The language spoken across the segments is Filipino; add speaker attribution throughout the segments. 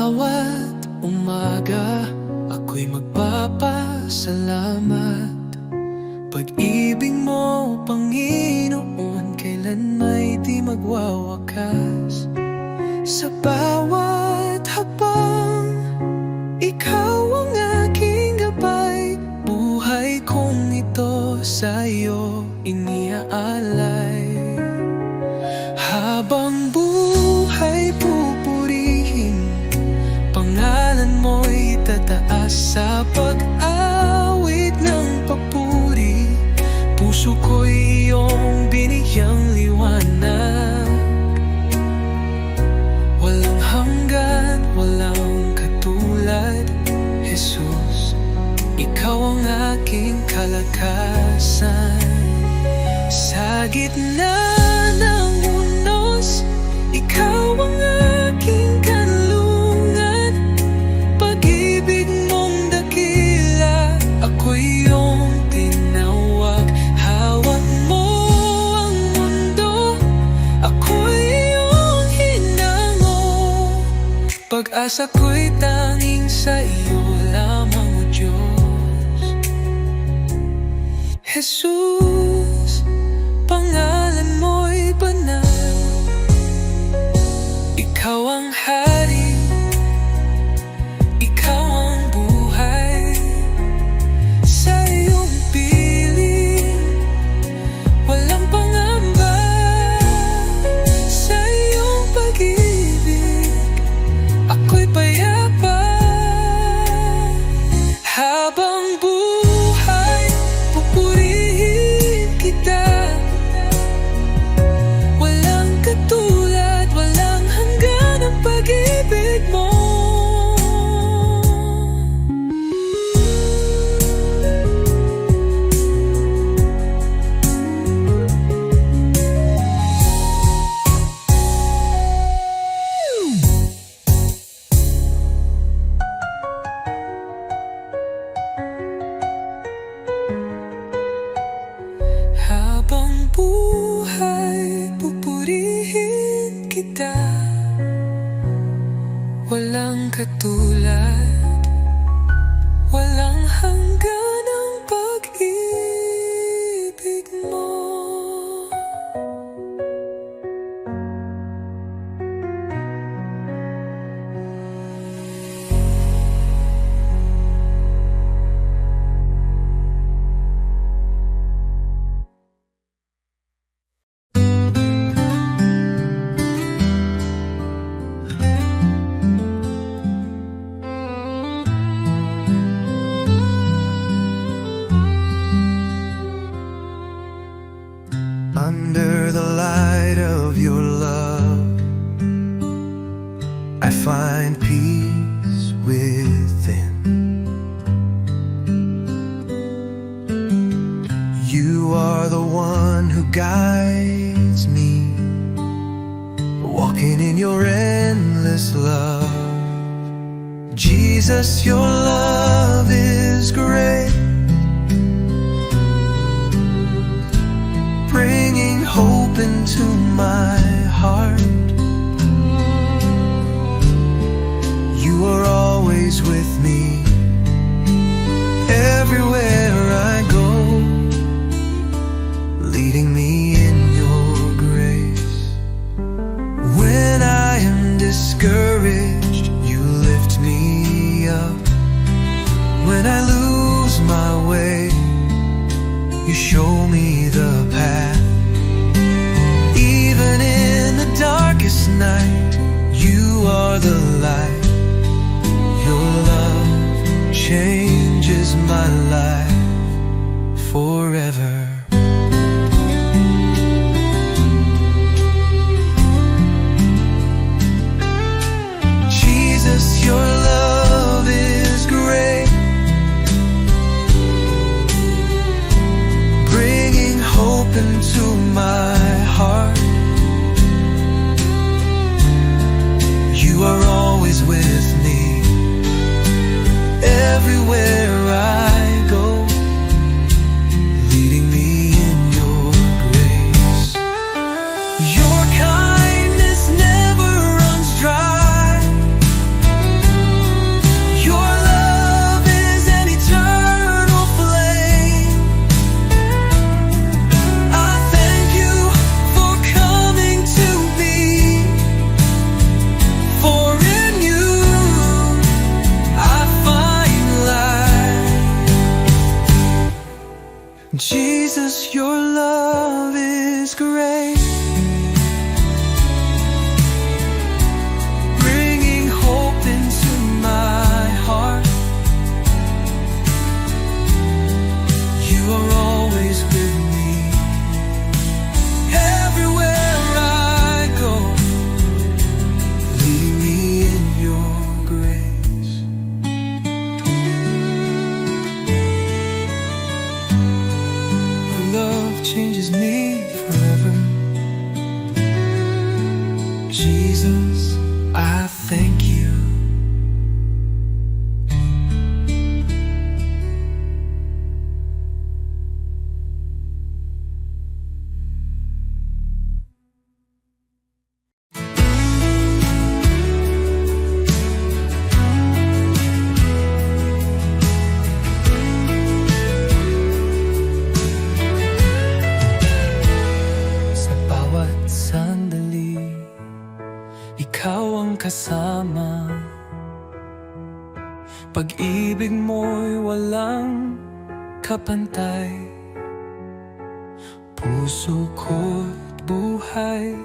Speaker 1: bawat umaga, ako'y magpapasalamat. Pag-ibig mo, Panginoon, kailan may di magwawakas. Sa bawat hakbang, ikaw ang aking gabay. Buhay kong ito sa'yo iniaalay. Habang buhay pupurihin, pangalan mo'y tataas. Sa pag-awit ng papuri, puso ko'y iyong biniyang liwanag. Walang hanggan, walang katulad, Jesus. Ikaw ang aking kalakasan. Sa gitna ng unos, ikaw ang aking kanlungan. Pag-ibig mong dakila, ako'y iyong tinawag. Hawak mo ang mundo, ako'y iyong hinango. Pag-asa ko'y tanging sa iyo lamang, O Diyos. Jesus, pangalan mo'y banal. Ikaw ang hari, ikaw ang buhay. Sa iyong piling, walang pangamba. Sa iyong pag-ibig, ako'y payapa. Habang buhay, pupurihin kita. Walang katulad, walang hanggan ang pag-ibig mo. Habang buhay, pupurihin kita. Walang katulad, walang hanggan ang pag-ibig mo.
Speaker 2: Under the light of your love, I find peace within. You are the one who guides me, walking in your endless love. Jesus, your love is great, bringing hope into my heart. You are always with me, everywhere I go, leading me in your grace. When I am discouraged, you lift me up. When I lose my way, you show me the path. Even in the darkest night, you are the light. Your love changes my life forever. Jesus, your love is great, bringing hope into my heart. You are always with me, everywhere I go, leading
Speaker 1: Pag-ibig mo'y walang kapantay. Puso ko't buhay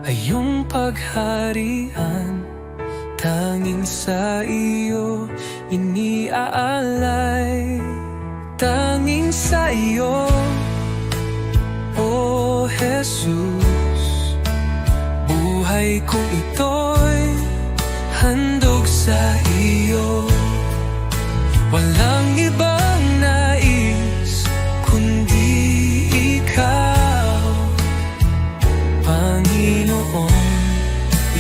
Speaker 1: ay iyong pagharian. Tanging sa iyo iniaalay. Tanging sa iyo, O Jesus, buhay ko ito'y handog sa iyo. Walang ibang nais kundi ikaw, Panginoon.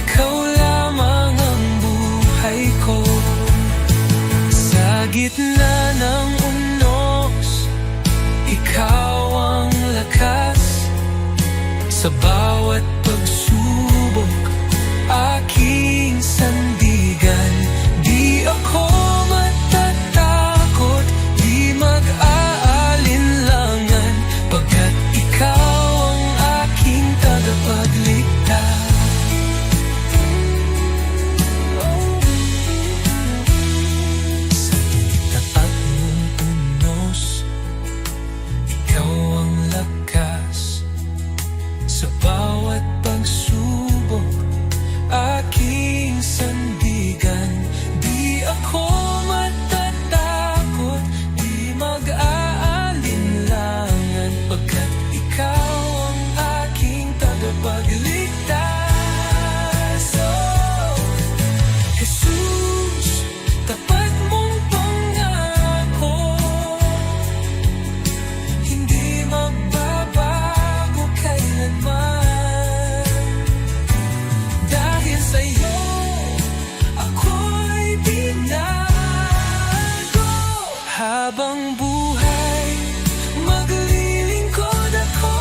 Speaker 1: Ikaw lamang ang buhay ko. Sa gitna ng unos, ikaw ang lakas. Sa bawat pagsubok, aking sandigan. Di ako matatakot, di mag-aalinlangan, pagkat ikaw ang aking tagapagligtas. Sa tapat mong unos, ikaw ang lakas. Sa bawat pagsubok, aking sandigan. Di ako matatakot, di mag-aalinlangan, pagkat ikaw ang aking tagapagligtas. Oh, Jesus, tapat mong pangako, hindi magbabago kailanman. Dahil sa'yo, ako'y binago. Habang buhay, maglilingkod ako.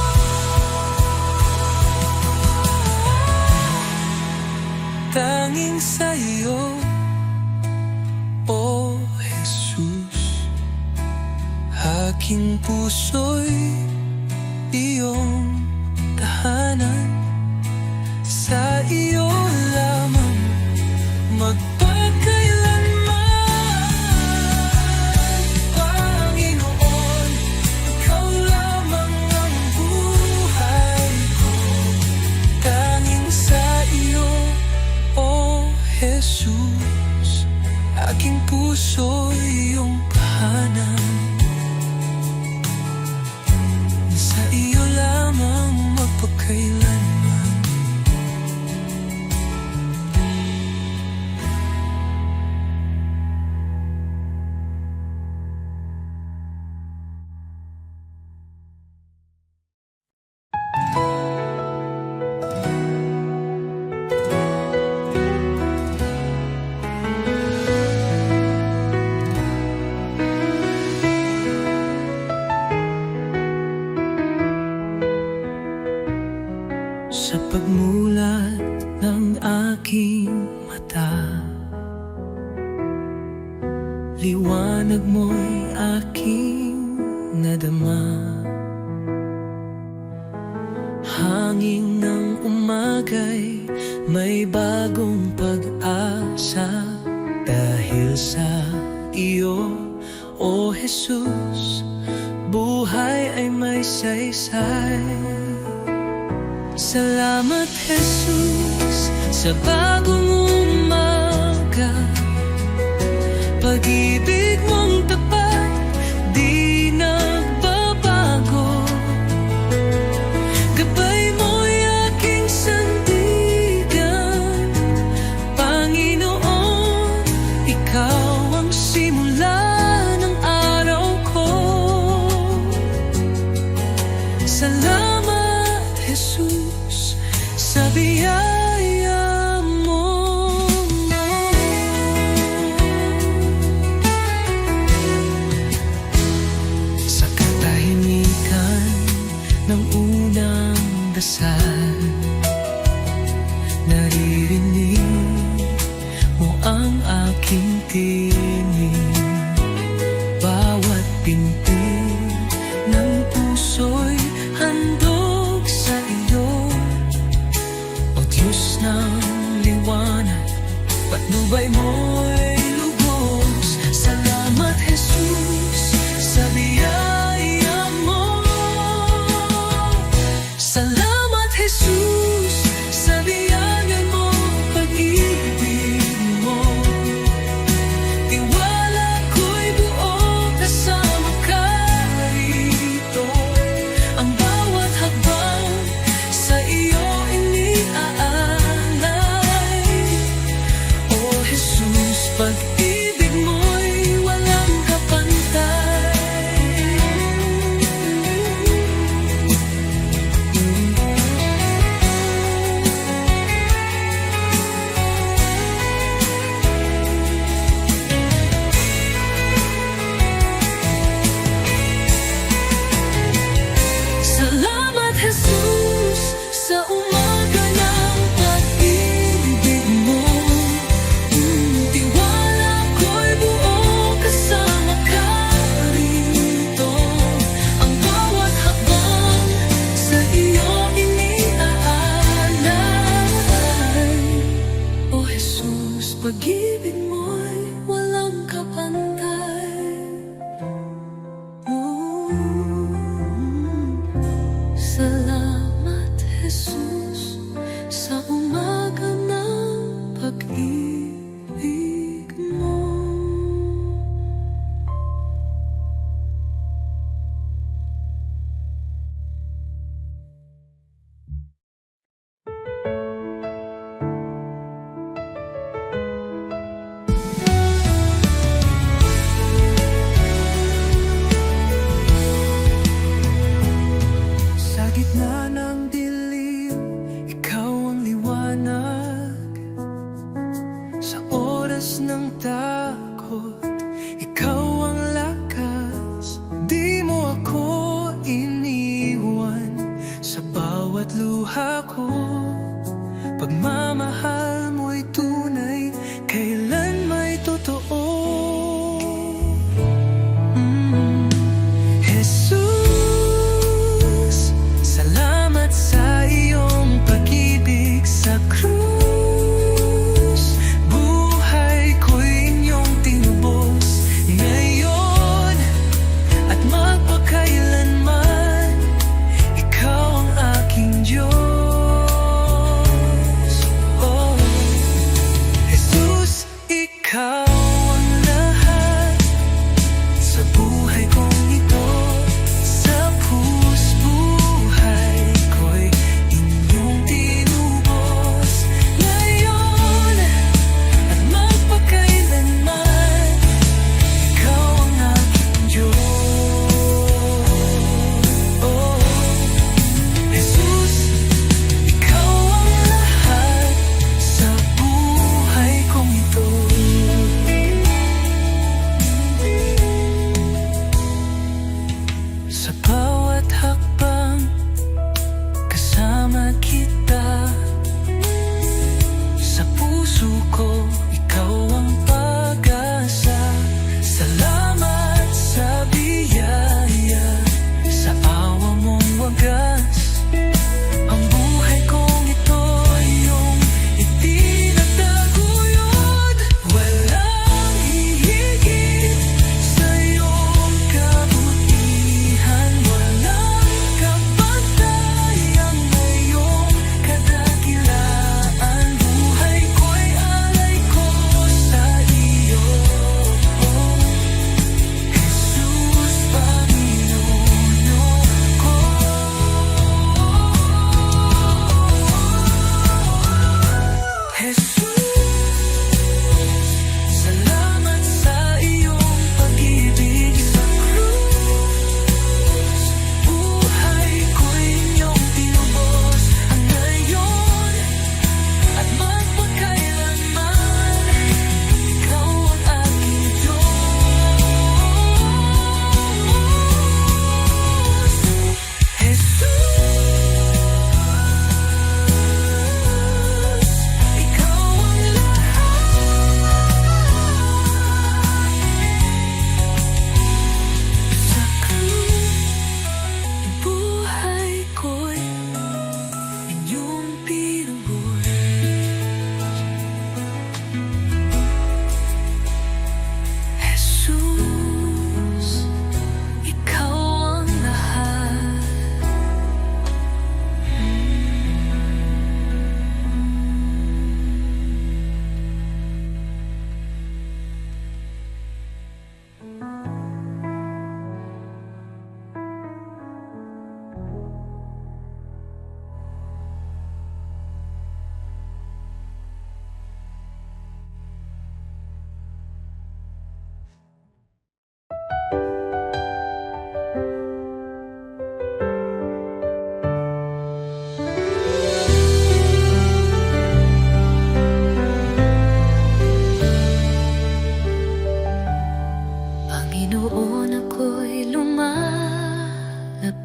Speaker 1: Tanging sa'yo, O Jesus, aking puso'y iyong tahanan. Sa iyo lamang magpagkailanman, Panginoon. Ikaw lamang ang buhay ko. Tanging sa iyo, O Jesus, aking puso'y iyong tahanan. Sa iyo lamang magpagkailanman. Sa pagmulat ng aking mata, liwanag mo'y aking nadama. Hangin ng umaga'y may bagong pag-asa. Dahil sa iyo, O Jesus, buhay ay may saysay. Salamat, Jesus, sa bagong umaga. Pag-ibig mong tapat, di nagbabago. Gabay mo'y aking sandigan. Panginoon, ikaw ang simula ng araw ko. Salamat, Jesus, sa biyaya mo. Sa katahimikan ng unang dasal, naririnig mo ang aking tinig. Bawat pintig ng puso'y handog sa iyo. O Diyos ng liwanag, patnubay mo'y lubos. sa biyaya mo. Salamat, Jesus, sa biyaya mo, pag-ibig mo. Tiwala ko'y buo kasama ka rito. Ang bawat hakbang sa iyo iniaalay. O Jesus, pag-ibig mo'y walang kapantay. Salamat, Jesus, sa umaga ng pag-ibig mo. Tiwala ko'y buo kasama ka rito. Ang bawat hakbang sa iyo iniaalay. O Jesus, pag-ibig mo'y walang kapantay. Salamat, Jesus, sa umaga ng pag-ibig mo.
Speaker 2: Sa gitna ng dilim, ikaw ang liwanag. Sa oras ng takot, ikaw ang lakas. Di mo ako iniwan sa bawat luha ko. Pagmamahal mo'y tunay, kailan may totoo. Jesus, salamat sa iyong pag-ibig sa krus. Buhay ko'y inyong tinubos ngayon at magpakailanman. Ikaw ang aking Diyos. Oh, Jesus, ikaw ang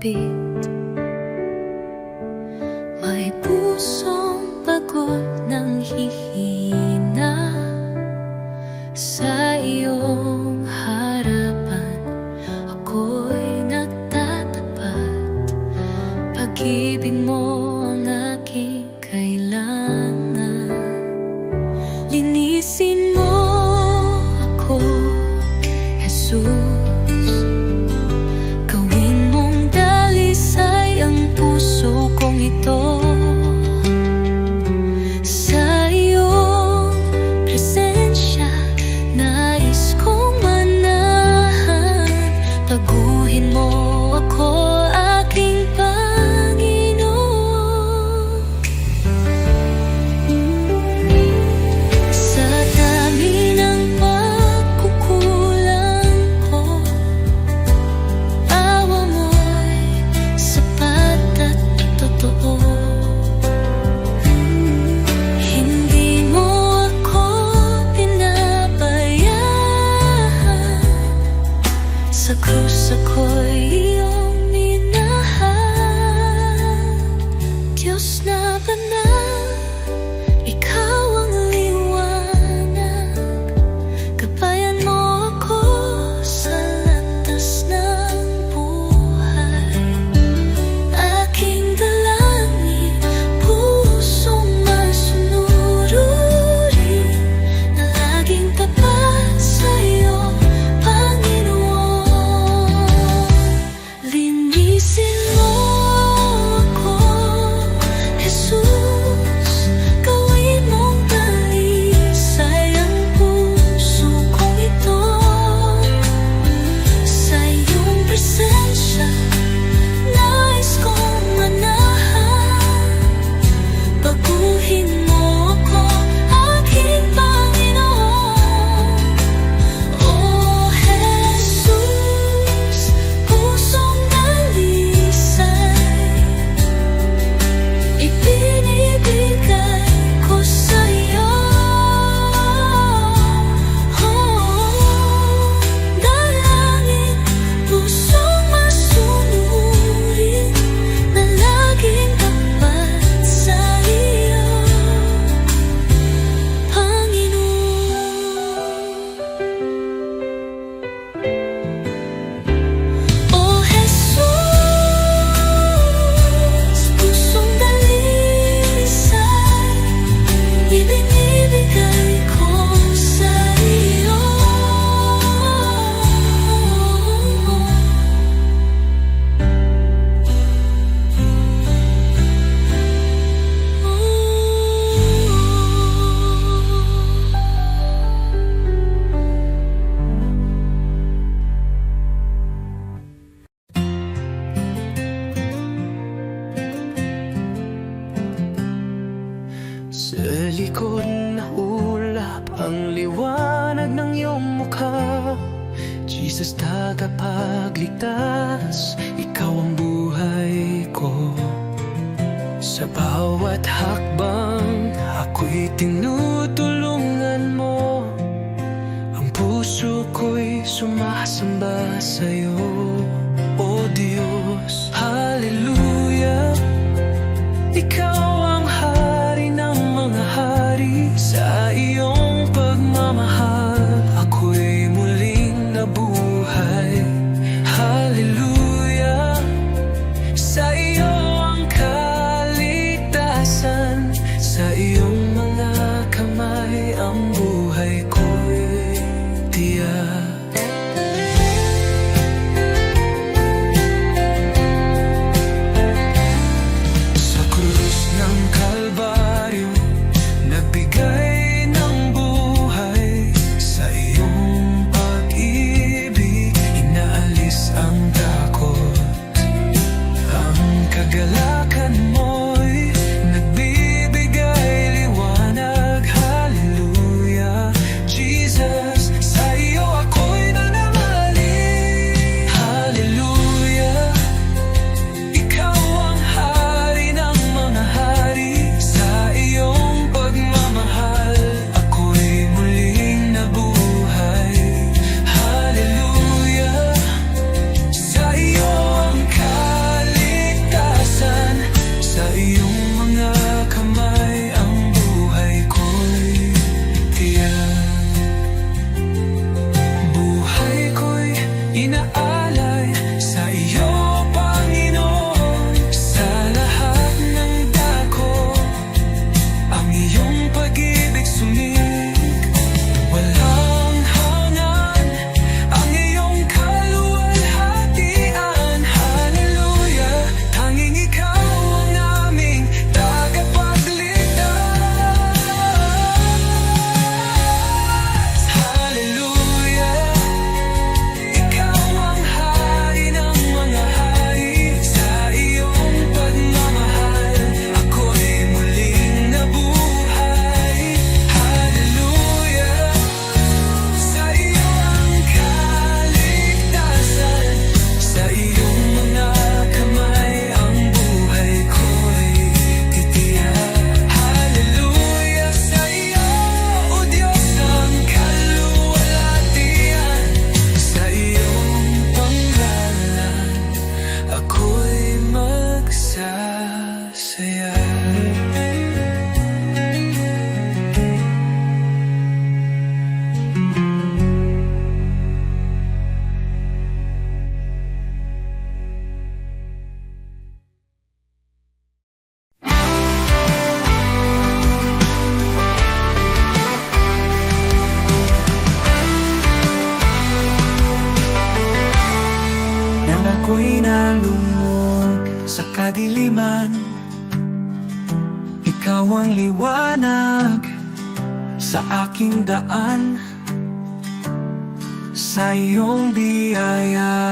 Speaker 1: higpit. May pusong pagod ng hihina sa iyong harapan. Ako'y nagtatapat, pag-ibig mo ang aking kailangan. Linisin mo ako, Jesus. Gawin mong dalisay ang puso kong ito. Sa iyong presensya, nais kong manahan. Taguhin mo ako, aking Panginoon. Sa dami ng pagkukulang ko, awa mo'y sapat at totoo. Hindi mo ako pinabayaan. Sa krus ako'y iyong minahal. Diyos na banal, ikaw ang liwanag. Gabayan mo ako sa landas ng buhay. Aking dalangin, pusong masunurin, na laging tapat sa'yo, Panginoon. Linisin mo ako, Jesus. Gawin mong dalisay ang puso kong ito. Sa iyong presensya, nais kong manahan. Baguhin mo ako, aking Panginoon. Oh Jesus, pusong dalisay, ibinibigay ko sa'yo. Dalangin, pusong masunurin, na laging tapat sa iyo, Panginoon. Oh Jesus, pusong dalisay, ibinibigay ko sa iyo.
Speaker 2: Sa likod na ulap ang liwanag ng iyong mukha. Jesus, tagapagligtas, ikaw ang buhay ko. Sa bawat hakbang, ako'y tinutulungan mo. Ang puso ko'y sumasamba sa'yo, O Diyos. Hallelujah, ikaw ang hari ng mga hari. Sa iyong pagmamahal, ako'y muling nabuhay. Hallelujah, sa iyo ang kaligtasan. Sa iyong mga kamay ang buhay ko'y tiyak. naglalumog sa kadiliman. Ikaw ang liwanag sa aking daan. Sa iyong biyaya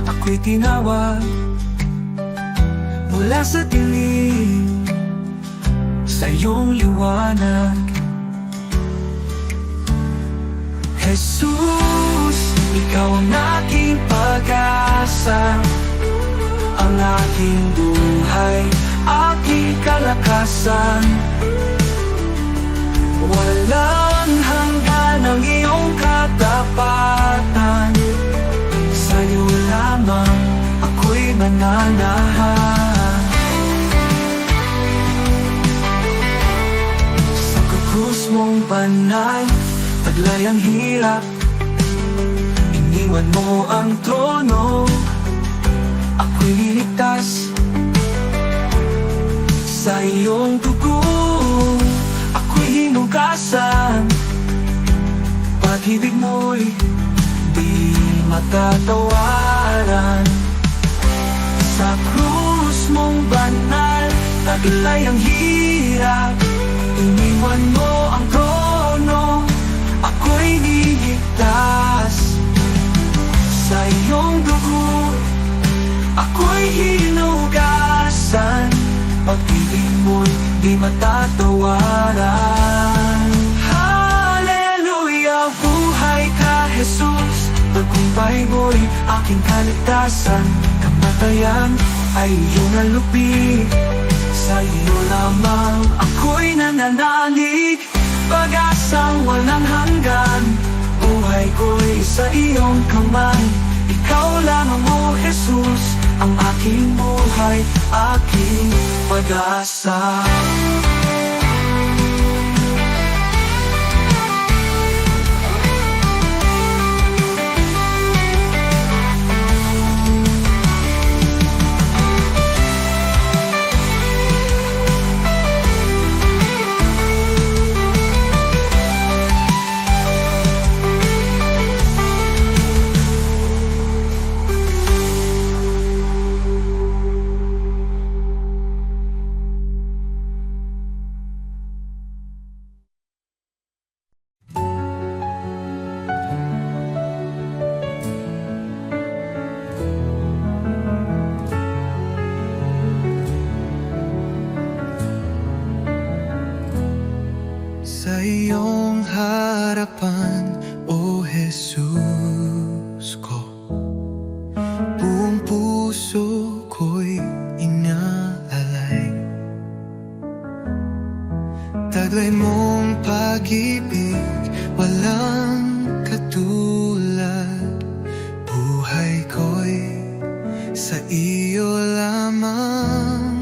Speaker 2: ako'y tinawag mula sa dilim, sa iyong liwanag. Jesus, ikaw ang aking pag-asa, ang aking buhay, aking kalakasan. Walang hanggan ang iyong katapatan. Sa'yo lamang ako'y mananahan. Sa krus mong banal, taglay ang hirap. Iniwan mo ang trono, ako'y niligtas. Sa iyong dugo ako'y hinugasan. Pag-ibig mo'y di matatawaran. Sa krus mong banal, taglay ang hirap. Iniwan mo ang trono, ako'y niligtas. Sa iyong dugo ako'y hinugasan. Pag-ibig mo'y di matatawaran. Hallelujah, buhay ka Jesus. Tagumpay mo'y aking kaligtasan. Kamatayan ay iyong nalupi. Sa iyo lamang ako'y nananalig. Pag-asang walang hanggan, buhay ko'y sa iyong kamay. Ikaw lamang o Jesus, ang aking buhay, aking pag-asa. Sa iyong harapan, O Jesus ko, buong puso ko'y inaalay. Taglay mong pag-ibig, walang katulad. Buhay ko'y sa iyo lamang.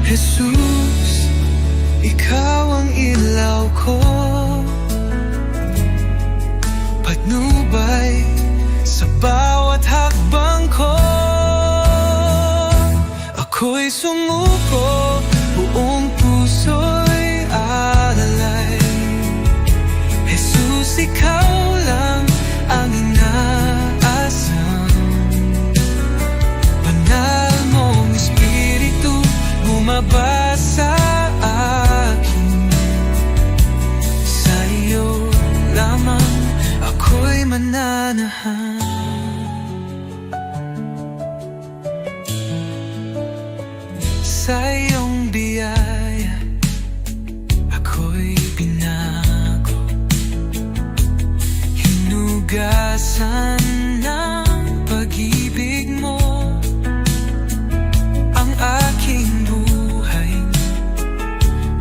Speaker 2: Jesus, ikaw ang ilaw ko, patnubay sa bawat hakbang ko. Ako'y sumuko, buong puso'y alalay. Jesus, ikaw lang ang inaasam. Banal mong Espiritu bumabasa ako'y mananahan. Sa iyong biyaya ako'y binago, hinugasan ng pag-ibig mo. Ang aking buhay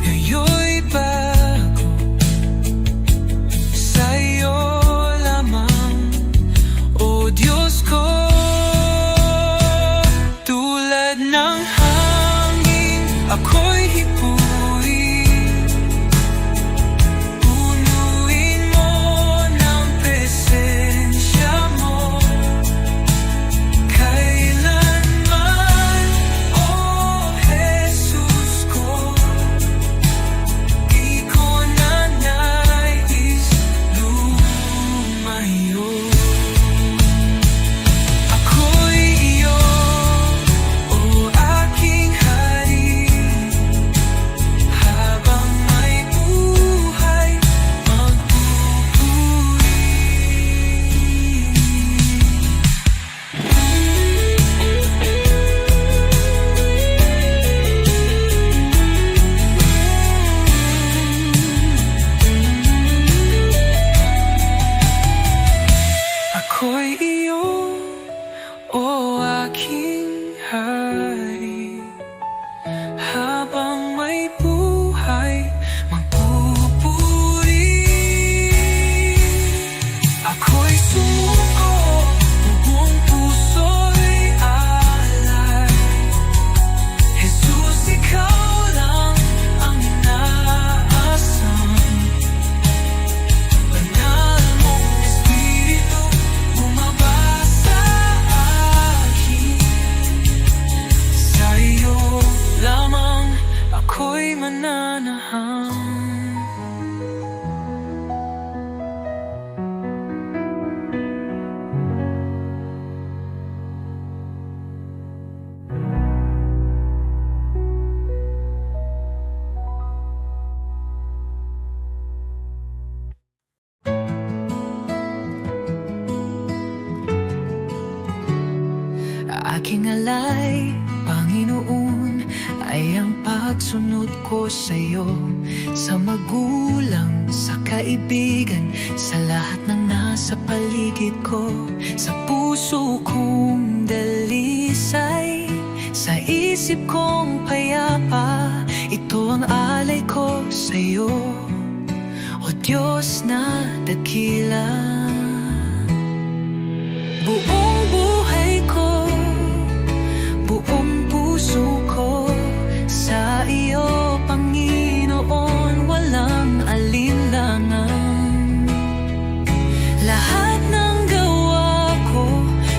Speaker 2: ngayon'y bago. Sa iyo Diyos ko, tulad ng hangin, ako'y hipuin. Punuin mo ng presensya
Speaker 1: aking alay, Panginoon, ay ang pagsunod ko sa'yo. Sa magulang, sa kaibigan, sa lahat ng nasa paligid ko. Sa puso kong dalisay, sa isip kong payapa, ito ang alay ko sa'yo, O Diyos na dakila. Buong buhay ko, buong puso ko, sa iyo, Panginoon, walang alinlangan. Lahat ng gawa ko,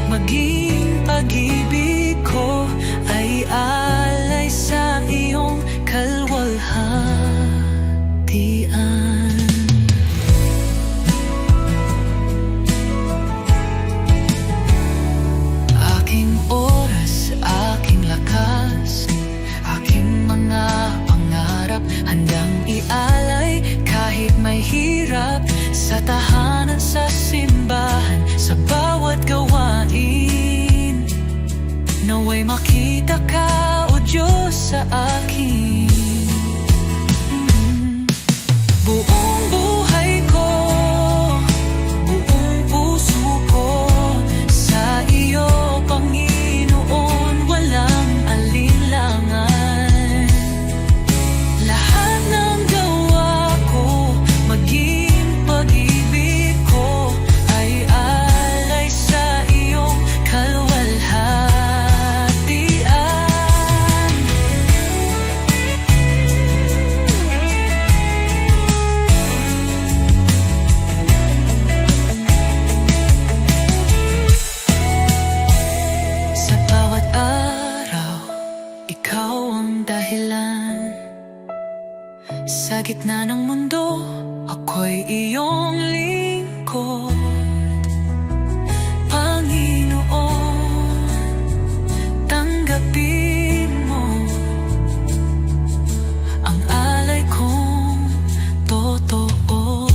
Speaker 1: maging pag-ibig ko, ay alay sa iyong kalwalhatian. Aking oras, aking lakas, aking mga pangarap, handang ialay kahit may hirap. Sa tahanan, sa simbahan, sa bawat gawain, naway makita ka, O Diyos, sa akin. Buong buhay ko, buong puso ko, sa iyo, Panginoon, walang alinlangan. Lahat ng gawa ko, maging pag-ibig ko, ay alay sa iyong kalwalhatian. Sa bawat araw, ikaw ang dahilan. Sa gitna ng mundo, ako'y iyong lingkod. Panginoon, tanggapin mo ang alay kong totoo.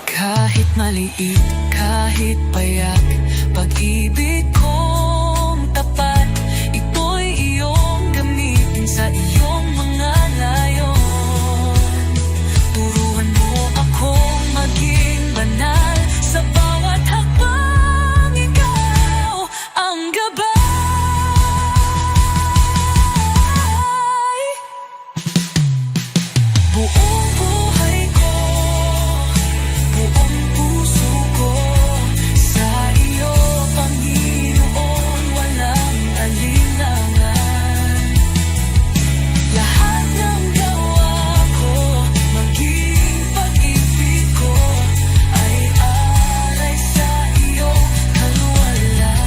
Speaker 1: Kahit maliit, kahit payak, pag-ibig kong tapat, ito'y iyong gamitin sa iyong mga layon. Turuan mo akong maging banal, sa bawat hakbang ikaw ang gabay. Buong buhay ko, buong puso ko, sa iyo, Panginoon, walang alinlangan. Lahat ng gawa ko, maging pag-ibig ko, ay alay sa iyong kalwalhatian.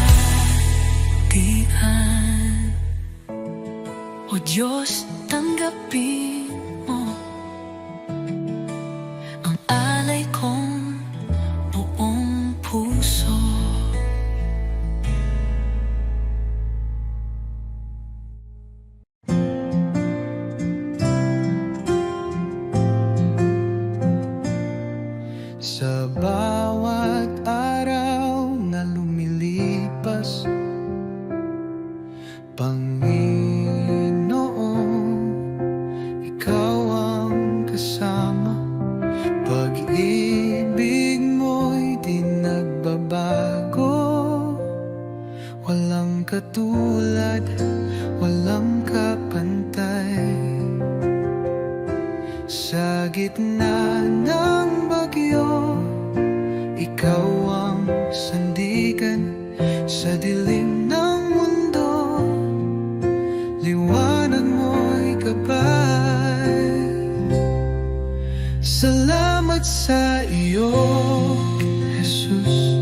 Speaker 1: O Diyos, tanggapin mo ang alay kong buong puso.
Speaker 2: Sa bawat araw na lumilipas, Panginoon, ikaw ang kasama. Pag-ibig mo'y di nagbabago, walang katulad, walang kapantay. Sa gitna ng bagyo, ikaw ang sandigan. Sa dilim ng mundo, liwanag mo'y gabay. Salamat sa iyo, Jesus,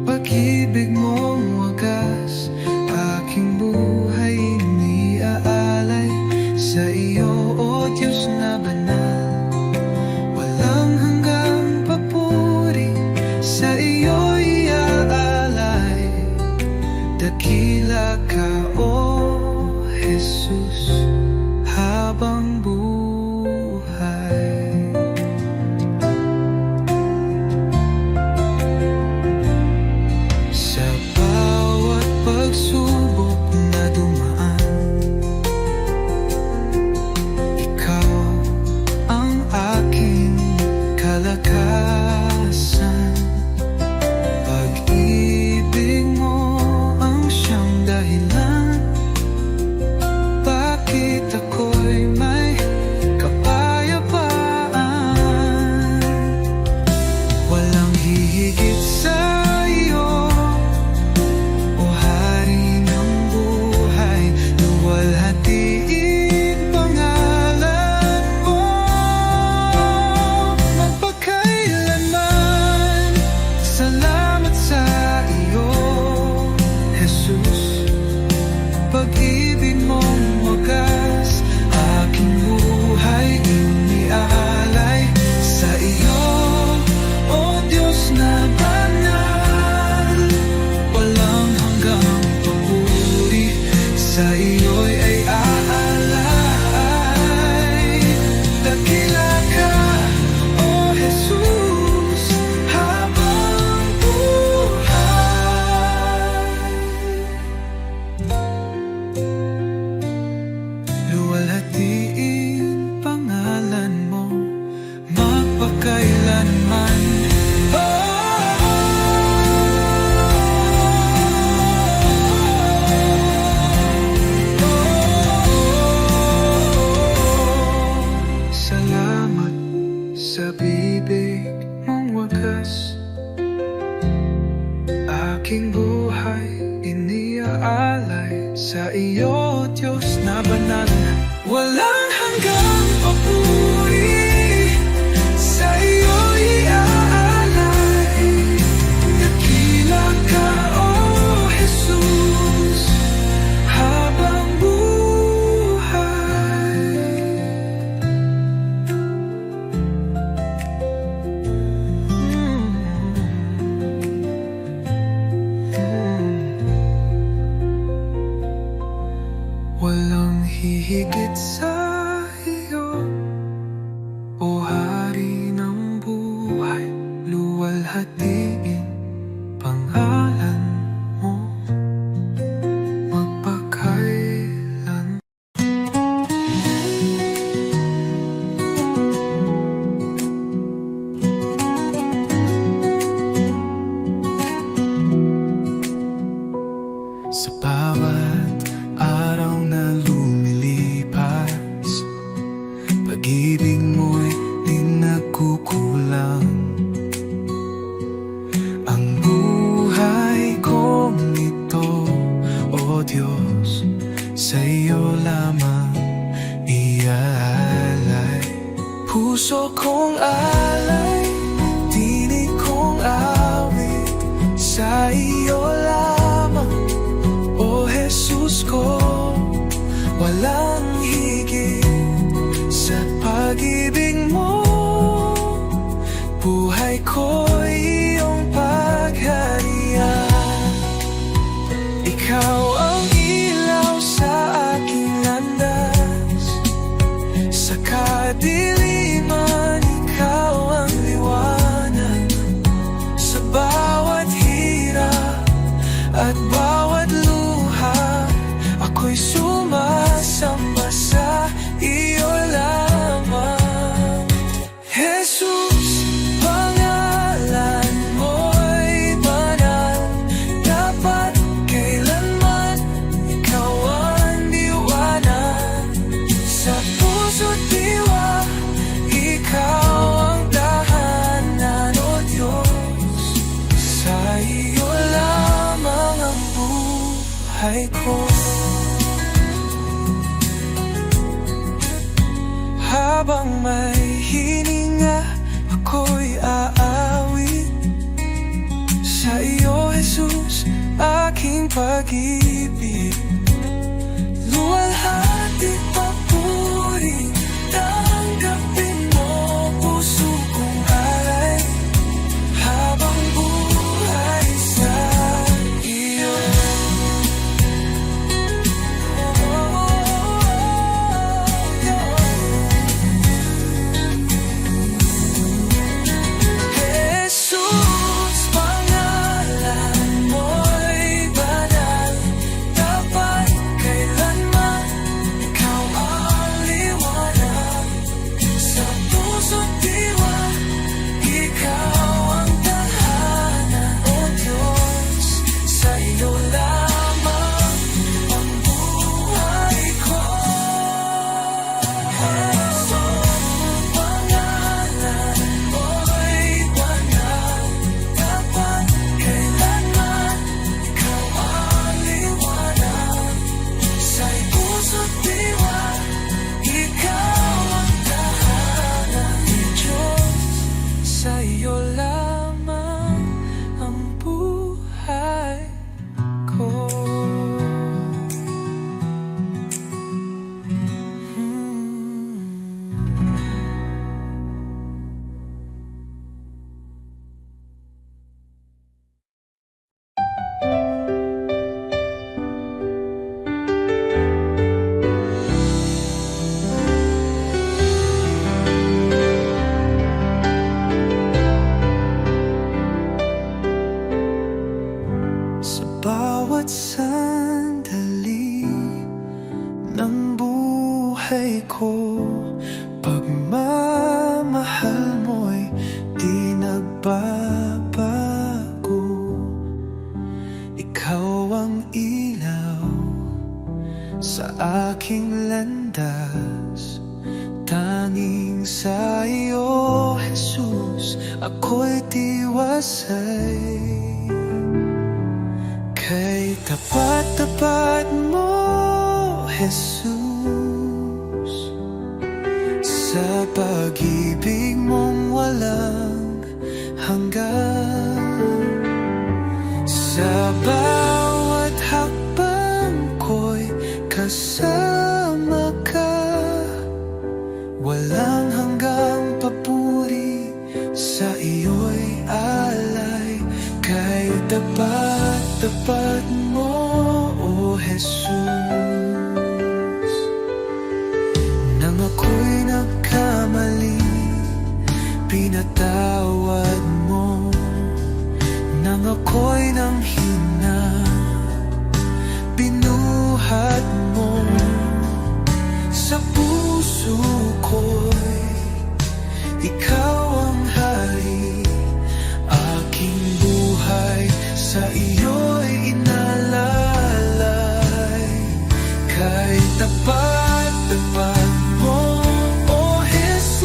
Speaker 2: pag-ibig mong wagas. Aking buhay iniaalay sa iyo, O Diyos na banal. Walang hanggang papuri, sa iyo iaalay. Dakila ka, O Jesus, habang buhay. Sa sa bibig mong wagas. Aking buhay iniaalay sa iyo, Diyos na banal. Walang hanggang papuri, sa iyo iaalay. Dakila ka, O Jesus, habang buhay. Walang hihigit sa iyo, O Hari ng buhay. Luwalhatiin pangalan mo magpakailan. Sa bawat araw na lumilipas, pag-ibig mo'y di nagkukulang. Ang buhay kong ito, O Diyos, sa iyo lamang iaalay. Puso kong alay, tinig kong awit, sa iyo lamang, O Jesus ko. Walang higit sa pag-ibig mo, buhay ko iyong pagharian. Ikaw ang ilaw sa aking landas, sa kadiliman ikaw ang liwanag. Sa bawat hirap at bawat luha, ako'y sumasamba sa iyo lamang. Jesus, pangalan mo'y banal, dapat kailanman ikaw ang liwanag. Sa puso't diwa, ikaw ang tahanan, O Diyos, sa iyo lamang ang buhay ko. Habang may hininga, ako'y aawit sa iyo, Jesus, aking pag-ibig. Luwalhati papuri, tanggapin mo puso kong alay, habang buhay sa iyo. Jesus, pangalan mo'y banal, ako'y tiwasay. Kay tapat-tapat mo, Jesus, sa pag-ibig mong walang hanggan. Sa bawat hakbang ko'y kasama ka, walang hanggang papuri, sa iyo'y alay. Kay tapat-tapat mo, O Jesus, nang ako'y nagkamali, pinatawad mo. Nang ako'y nanghina, binuhat mo. Sa puso ko'y ikaw ang hari, aking buhay sa iyo'y inalalay. Kay tapat-tapat mo, O Jesus,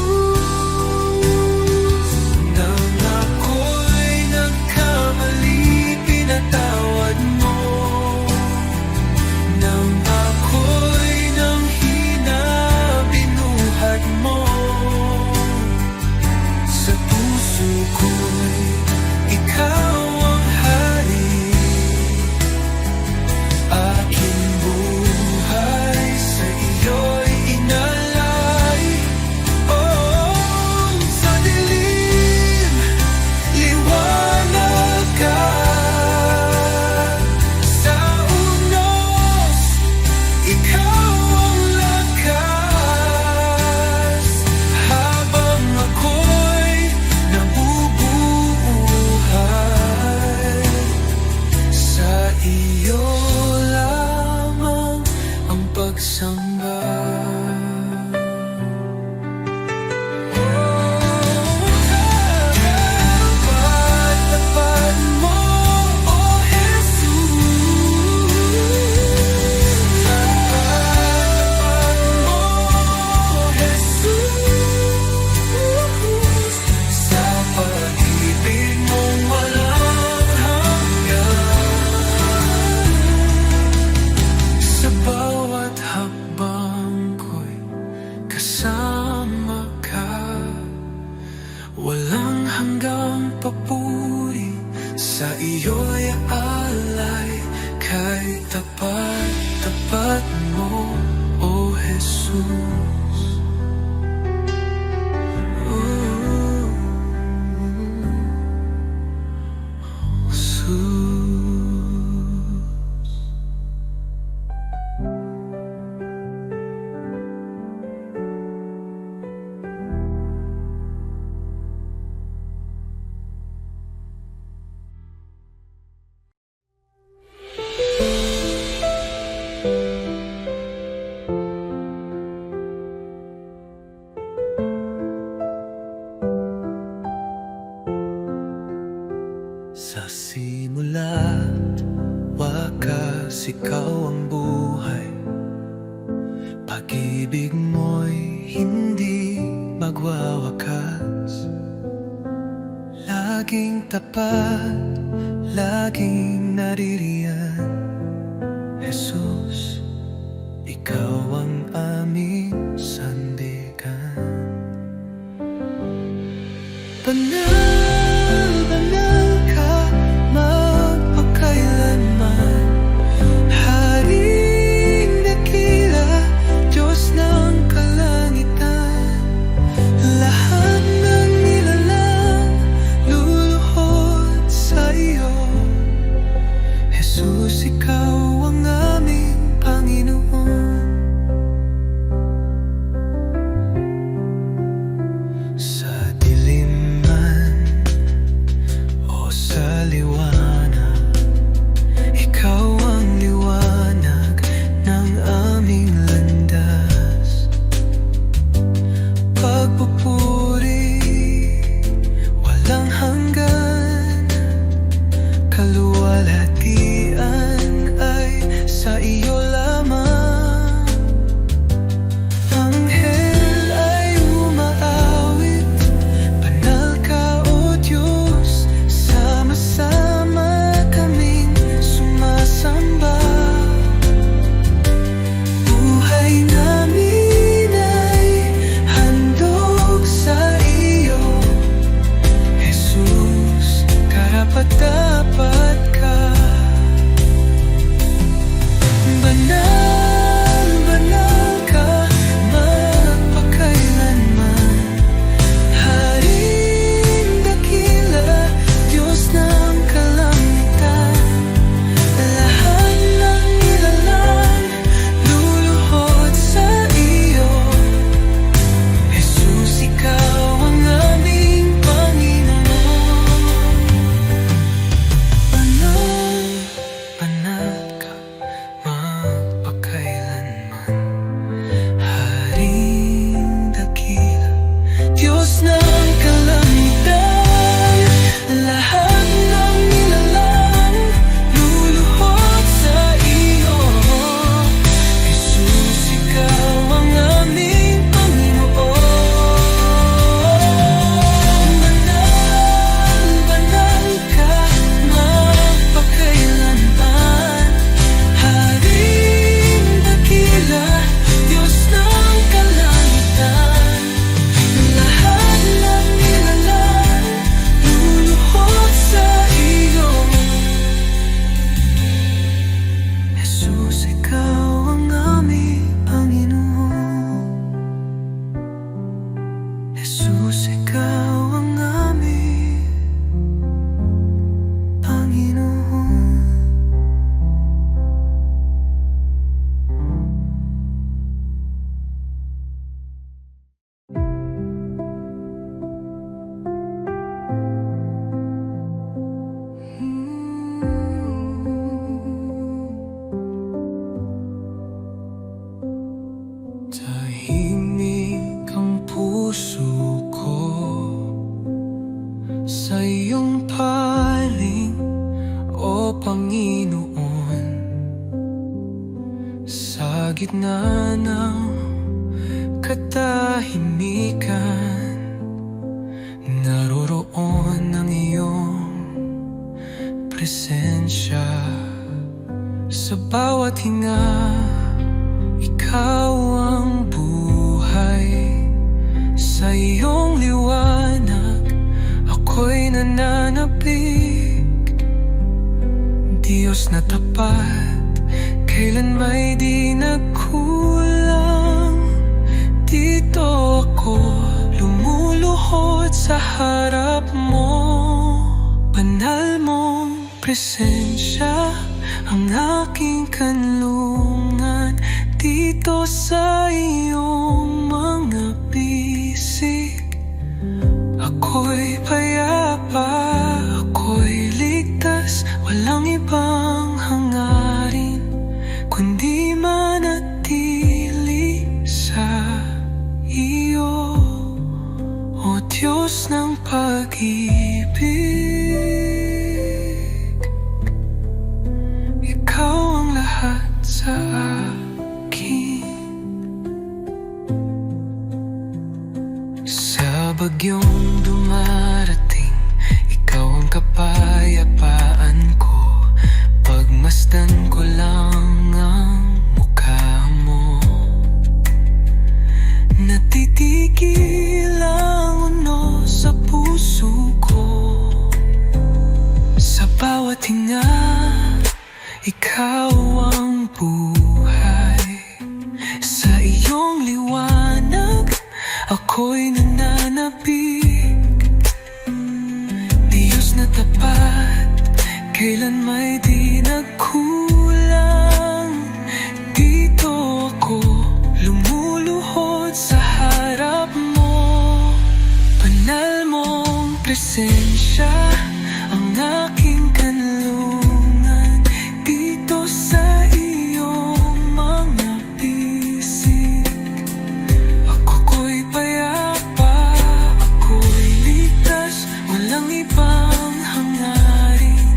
Speaker 2: nang ako'y nagkamali, pinatawad mo. Nang ako'y nanghina, binuhat mo. Sa puso ko'y ikaw ang hari, aking buhay sa iyo'y inalay. Oh, sa dilim, liwanag ka. Sa unos, ikaw ang lakas. Habang ako'y nabubuhay, sa iyo lamang ang pagsamba. Tapat-tapat mo, O Jesus, tapat-tapat mo, O Jesus, sa pag-ibig mong walang hanggan. Sa bawat hakbang ko'y kasama ka, walang hanggang papuri, sa iyo'y alay. Kay tapat-tapat mo, O Jesus. Ooh, Jesus. Sa simula, wakas ikaw ang buhay. Pag-ibig mo'y hindi magwawakas. Laging tapat, laging naririyan. Jesus, ikaw ang aming sandigan. Banal, banal ka, magpakailanman. Haring dakila, Diyos ng kalangitan. Lahat ng nilalang luluhod sa iyo. Jesus, ikaw ang aming Panginoon. Sa dilim man sa iyong paling, o Panginoon. Sa gitna ng katahimikan, naroroon ang iyong presensya. Sa bawat hinga, ikaw ang buhay. Sa iyong liwanag, ako'y nananapig. Diyos na tapat, kailan may di nagkulang. Dito ako lumuluhod sa harap mo. Banal mong presensya ang aking kanlungan. Dito sa iyong mga bisig, ako'y payapa, ako'y ligtas. Walang ibang hangarin kundi manatili sa iyo, o Diyos ng pag-ibig. Ikaw ang lahat sa akin. Sa bagyong dumarating, ikaw ang kapayapaan ko. Pagmasdan ko lang ang mukha mo, natitigil ang uno sa puso ko. Sa bawat hinga, ikaw ang buhay. Sa iyong liwanag, ako'y nananapig. Diyos na tapat, kailan may di nagkulang. Dito ako lumuluhod sa harap mo. Banal mong presensya ang aking kanlungan. Dito sa iyong mga bisig, ako'y payapa, ako'y ligtas. Walang ibang hangarin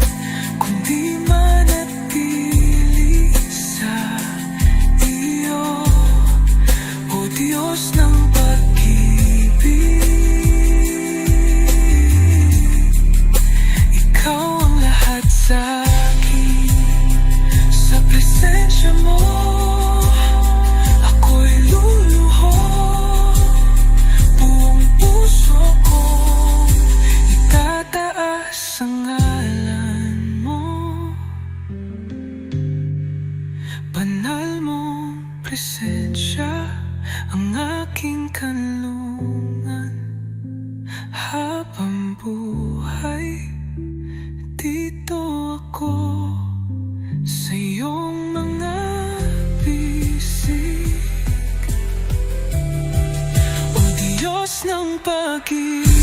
Speaker 2: kundi manatili sa iyo, o Diyos ng pag-ibig. Ikaw ang lahat sa akin. Sa presensya mo, ako'y luluhod. Buong puso kong itataas ang ngalan mo. Banal mong presensya ang aking kanlungan. Habang buhay, dito ako sa iyong mga bisig, o Diyos ng pag-ibig.